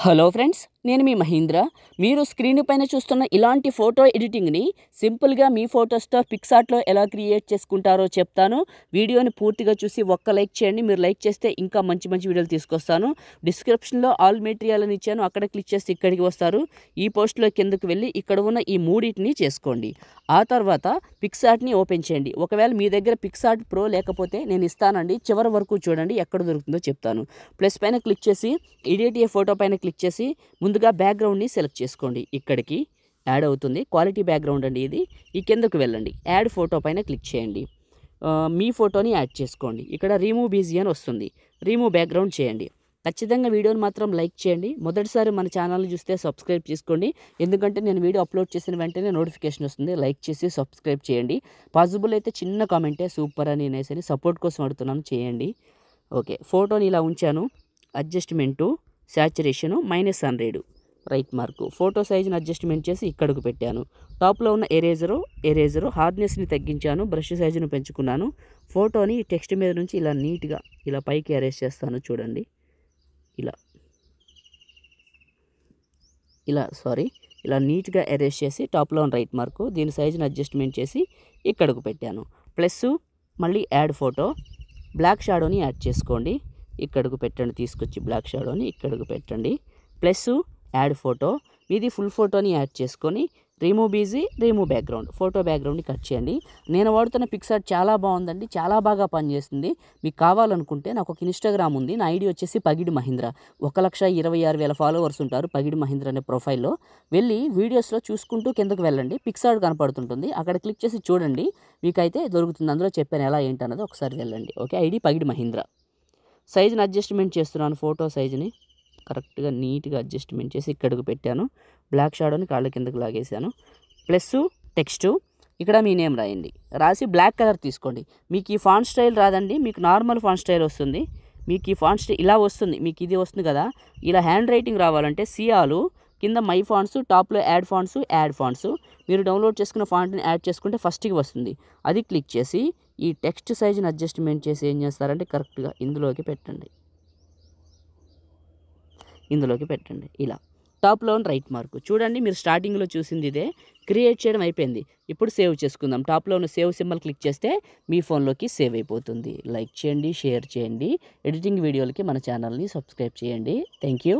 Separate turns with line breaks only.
Hello friends, నేను మీ మహేంద్ర. మీరు screen పైన చూస్తున్న ఇలాంటి ఫోటో ఎడిటింగ్ని సింపుల్గా మీ ఫోటోస్తో పిక్సార్ట్లో ఎలా క్రియేట్ చేసుకుంటారో చెప్తాను. వీడియోని పూర్తిగా చూసి ఒక్క లైక్ చేయండి. మీరు లైక్ చేస్తే ఇంకా మంచి మంచి వీడియోలు తీసుకొస్తాను. డిస్క్రిప్షన్లో ఆల్ మెటీరియల్ అని ఇచ్చాను, అక్కడ క్లిక్ చేస్తే ఇక్కడికి వస్తారు. ఈ పోస్ట్లో కిందకు వెళ్ళి ఇక్కడ ఉన్న ఈ మూడింటిని చేసుకోండి. ఆ తర్వాత పిక్సార్ట్ని ఓపెన్ చేయండి. ఒకవేళ మీ దగ్గర పిక్సార్ట్ ప్రో లేకపోతే నేను ఇస్తానండి, చివరి వరకు చూడండి, ఎక్కడ దొరుకుతుందో చెప్తాను. ప్లస్ పైన క్లిక్ చేసి ఎడిట్ ఏ ఫోటో పైన క్లిక్ చేసి ముందుగా బ్యాక్గ్రౌండ్ని సెలెక్ట్ చేసుకోండి. ఇక్కడికి యాడ్ అవుతుంది, క్వాలిటీ బ్యాక్గ్రౌండ్ అండి ఇది. ఈ కిందకు వెళ్ళండి, యాడ్ ఫోటో పైన క్లిక్ చేయండి. మీ ఫోటోని యాడ్ చేసుకోండి. ఇక్కడ రిమూవ్ బీజీ అని వస్తుంది, రిమూవ్ బ్యాక్గ్రౌండ్ చేయండి. ఖచ్చితంగా వీడియోని మాత్రం లైక్ చేయండి. మొదటిసారి మన ఛానల్ని చూస్తే సబ్స్క్రైబ్ చేసుకోండి, ఎందుకంటే నేను వీడియో అప్లోడ్ చేసిన వెంటనే నోటిఫికేషన్ వస్తుంది. లైక్ చేసి సబ్స్క్రైబ్ చేయండి. పాసిబుల్ అయితే చిన్న కామెంటే సూపర్ అని నేసని సపోర్ట్ కోసం అడుగుతున్నాను, చేయండి. ఓకే, ఫోటోని ఇలా ఉంచాను. Adjustment, saturation -100 right mark. Photo సైజుని అడ్జస్ట్మెంట్ చేసి ఇక్కడికి పెట్టాను. టాప్లో ఉన్న ఎరేజరు హార్డ్నెస్ని తగ్గించాను, బ్రష్ సైజును పెంచుకున్నాను. ఫోటోని టెక్స్ట్ మీద నుంచి ఇలా నీట్గా ఇలా పైకి ఎరేజ్ చేస్తాను. చూడండి, ఇలా నీట్గా ఎరేజ్ చేసి టాప్లో ఉన్న రైట్ మార్కు, దీని సైజుని అడ్జస్ట్మెంట్ చేసి ఇక్కడికి పెట్టాను. ప్లస్ మళ్ళీ యాడ్ ఫోటో, బ్లాక్ షాడోని యాడ్ చేసుకోండి. ఇక్కడికి పెట్టండి, తీసుకొచ్చి బ్లాక్ షాడోని ఇక్కడికి పెట్టండి. ప్లస్ యాడ్ ఫోటో, మీది ఫుల్ ఫోటోని యాడ్ చేసుకొని remove BG, remove background, photo బ్యాక్గ్రౌండ్ని కట్ చేయండి. నేను వాడుతున్న పిక్సార్ట్ చాలా బాగుందండి, చాలా బాగా పనిచేస్తుంది. మీకు కావాలనుకుంటే నాకు ఒక ఇన్స్టాగ్రామ్ ఉంది, నా ఐడి వచ్చేసి పగిడి మహేంద్ర. 1,26,000 ఫాలోవర్స్ ఉంటారు పగిడి మహేంద్ర అనే ప్రొఫైల్లో. వెళ్ళి వీడియోస్లో చూసుకుంటూ కిందకు వెళ్ళండి, పిక్సార్ట్ కనపడుతుంటుంది, అక్కడ క్లిక్ చేసి చూడండి, మీకైతే దొరుకుతుంది. అందులో చెప్పాను ఎలా ఏంటన్నది, ఒకసారి వెళ్ళండి. Okay, ID Pagidi Mahendra. సైజుని అడ్జస్ట్మెంట్ చేస్తున్నాను, ఫోటో సైజుని కరెక్ట్గా నీట్గా అడ్జస్ట్మెంట్ చేసి ఇక్కడికి పెట్టాను. బ్లాక్ షాడోని కాళ్ళ కిందకు లాగేశాను. ప్లస్ టెక్స్టు, ఇక్కడ మీ నేమ్ రాయండి, రాసి బ్లాక్ కలర్ తీసుకోండి. మీకు ఈ ఫాంట్ స్టైల్ రాదండి, మీకు నార్మల్ ఫాంట్ స్టైల్ వస్తుంది. మీకు ఈ ఫాంట్ స్టైల్ ఇలా వస్తుంది, మీకు ఇది వస్తుంది కదా. ఇలా హ్యాండ్ రైటింగ్ రావాలంటే సియాలు, కింద మై ఫాంట్స్, టాప్లో యాడ్ ఫాంట్స్. మీరు డౌన్లోడ్ చేసుకున్న ఫాంట్ని యాడ్ చేసుకుంటే ఫస్ట్కి వస్తుంది, అది క్లిక్ చేసి ఈ టెక్స్ట్ సైజుని అడ్జస్ట్మెంట్ చేసి ఏం చేస్తారంటే కరెక్ట్గా ఇందులోకి పెట్టండి. ఇలా టాప్లో ఉన్న రైట్ మార్కు చూడండి, మీరు స్టార్టింగ్లో చూసింది ఇదే. క్రియేట్ చేయడం అయిపోయింది. ఇప్పుడు సేవ్ చేసుకుందాం. టాప్లో ఉన్న సేవ్ సింబల్ క్లిక్ చేస్తే మీ ఫోన్లోకి సేవ్ అయిపోతుంది. లైక్ చేయండి, షేర్ చేయండి. ఎడిటింగ్ వీడియోలకి మన ఛానల్ని సబ్స్క్రైబ్ చేయండి. Thank you.